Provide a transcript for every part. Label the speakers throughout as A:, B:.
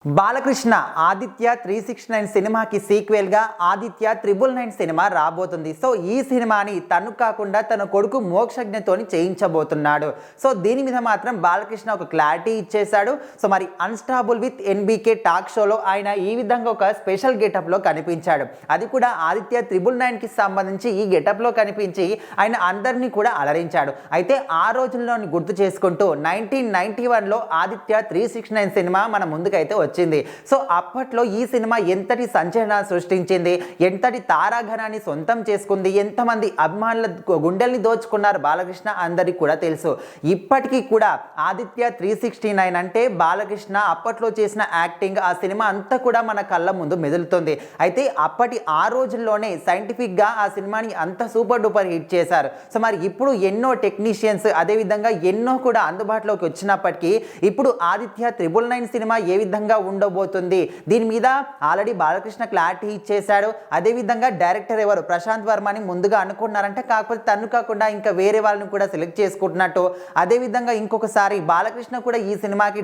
A: బాలకృష్ణ ఆదిత్య 369 సినిమాకి సీక్వెల్ గా ఆదిత్య 999 సినిమా రాబోతుంది. సో ఈ సినిమాని తను కాకుండా తన కొడుకు మోక్షజ్ఞతోని చేయించబోతున్నాడు. సో దీని మీద మాత్రం బాలకృష్ణ ఒక క్లారిటీ ఇచ్చేశాడు. సో మరి అన్స్టాబుల్ విత్ ఎన్బీకే టాక్ షోలో ఆయన ఈ విధంగా ఒక స్పెషల్ గెటప్ లో కనిపించాడు. అది కూడా ఆదిత్య 999 కి సంబంధించి ఈ గెటప్ లో కనిపించి ఆయన అందరినీ కూడా అలరించాడు. అయితే ఆ రోజుల్లోని గుర్తు చేసుకుంటూ 1991లో ఆదిత్య 369 సినిమా మన ముందుకైతే వచ్చింది. సో అప్పట్లో ఈ సినిమా ఎంతటి సంచలనాలు సృష్టించింది, ఎంతటి తారాగణాన్ని సొంతం చేసుకుంది, ఎంతమంది అభిమానుల గుండెల్ని దోచుకున్నారు బాలకృష్ణ అందరికీ కూడా తెలుసు. ఇప్పటికీ కూడా ఆదిత్య 369 అంటే బాలకృష్ణ అప్పట్లో చేసిన యాక్టింగ్, ఆ సినిమా అంతా కూడా మన కళ్ళ ముందు మెదులుతుంది. అయితే అప్పటి ఆ రోజుల్లోనే సైంటిఫిక్ గా ఆ సినిమాని అంత సూపర్ డూపర్ హిట్ చేశారు. సో మరి ఇప్పుడు ఎన్నో టెక్నీషియన్స్ అదేవిధంగా ఎన్నో కూడా అందుబాటులోకి వచ్చినప్పటికీ ఇప్పుడు ఆదిత్య 999 సినిమా ఏ విధంగా ఉండబోతుంది, దీని మీద ఆల్రెడీ బాలకృష్ణ క్లారిటీ ఇచ్చేశాడు. అదేవిధంగా డైరెక్టర్ ఎవరు ప్రశాంత్ వర్మని ముందుగా అనుకున్నారంటే, కాకపోతే తను కాకుండా ఇంకా వేరే వాళ్ళని కూడా సెలెక్ట్ చేసుకుంటున్నట్టు, అదేవిధంగా ఇంకొకసారి బాలకృష్ణ కూడా ఈ సినిమాకి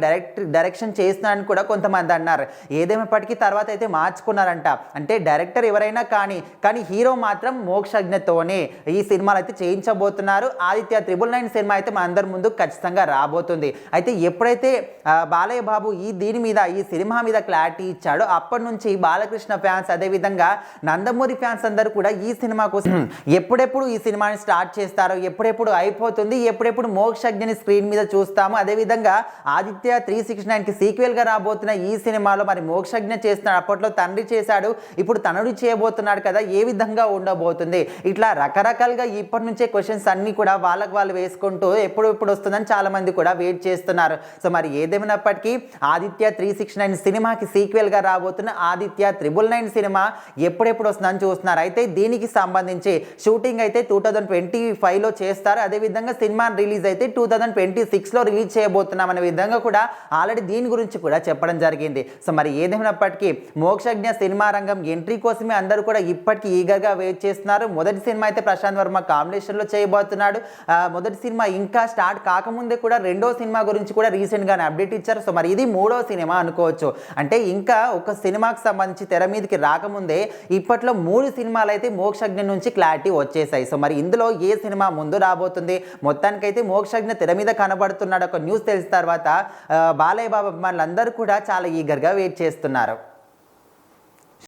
A: డైరెక్షన్ చేస్తున్నారని కూడా కొంతమంది అన్నారు. ఏదేమైనప్పటికీ తర్వాత అయితే మార్చుకున్నారంట. అంటే డైరెక్టర్ ఎవరైనా కానీ హీరో మాత్రం మోక్షజ్ఞతోనే ఈ సినిమాలు అయితే చేయించబోతున్నారు. ఆదిత్య 999 సినిమా అయితే మన అందరి ముందు ఖచ్చితంగా రాబోతుంది. అయితే ఎప్పుడైతే బాలయ్య బాబు దీని మీద ఈ సినిమా మీద క్లారిటీ ఇచ్చాడు, అప్పటి నుంచి బాలకృష్ణ ఫ్యాన్స్ అదేవిధంగా నందమూరి ఫ్యాన్స్ అందరూ కూడా ఈ సినిమా కోసం ఎప్పుడెప్పుడు ఈ సినిమాని స్టార్ట్ చేస్తారో, ఎప్పుడెప్పుడు అయిపోతుంది, ఎప్పుడెప్పుడు మోక్షజ్ఞని స్క్రీన్ మీద చూస్తాము, అదేవిధంగా ఆదిత్య 369 కి సీక్వెల్ గా రాబోతున్న ఈ సినిమాలో మరి మోక్షజ్ఞ చేస్తున్నాడు, అప్పట్లో తండ్రి చేశాడు, ఇప్పుడు తనుడు చేయబోతున్నాడు కదా, ఏ విధంగా ఉండబోతుంది, ఇట్లా రకరకాలుగా ఇప్పటి నుంచే క్వశ్చన్స్ అన్ని కూడా వాళ్ళకు వాళ్ళు వేసుకుంటూ ఎప్పుడు వస్తుందని చాలా మంది కూడా వెయిట్ చేస్తున్నారు. సో మరి ఏదేమైనప్పటికీ ఆదిత్య 369 సినిమాకి సీక్వెల్ గా రాబోతున్న ఆదిత్య 999 సినిమా ఎప్పుడెప్పుడు వస్తుందని చూస్తున్నారు. అయితే దీనికి సంబంధించి షూటింగ్ అయితే 2025లో చేస్తారు. అదేవిధంగా సినిమా రిలీజ్ అయితే 2026లో రిలీజ్ చేయబోతున్నాం అనే విధంగా కూడా ఆల్రెడీ దీని గురించి కూడా చెప్పడం జరిగింది. సో మరి ఏదేమైనప్పటికీ మోక్షజ్ఞ సినిమా రంగం ఎంట్రీ కోసమే అందరూ కూడా ఇప్పటికీ ఈగర్గా వెయిట్ చేస్తున్నారు. మొదటి సినిమా అయితే ప్రశాంత్ వర్మ కాంబినేషన్లో చేయబోతున్నాడు. మొదటి సినిమా ఇంకా స్టార్ట్ కాకముందే కూడా రెండో సినిమా గురించి కూడా రీసెంట్గానే అప్డేట్ ఇచ్చారు. సో మరి ఇది మూడో సినిమా అనుకోవచ్చు. అంటే ఇంకా ఒక సినిమాకి సంబంధించి తెర మీదకి రాకముందే ఇప్పట్లో 3 సినిమాలు అయితే మోక్షజ్ఞ నుంచి క్లారిటీ వచ్చేసాయి. సో మరి ఇందులో ఏ సినిమా ముందు రాబోతుంది, మొత్తానికైతే మోక్షజ్ఞ తెర మీద కనబడుతున్నాడు ఒక న్యూస్ తెలిసిన తర్వాత బాలయ్య బాబు అభిమానులందరూ కూడా చాలా ఈగర్గా వెయిట్ చేస్తున్నారు.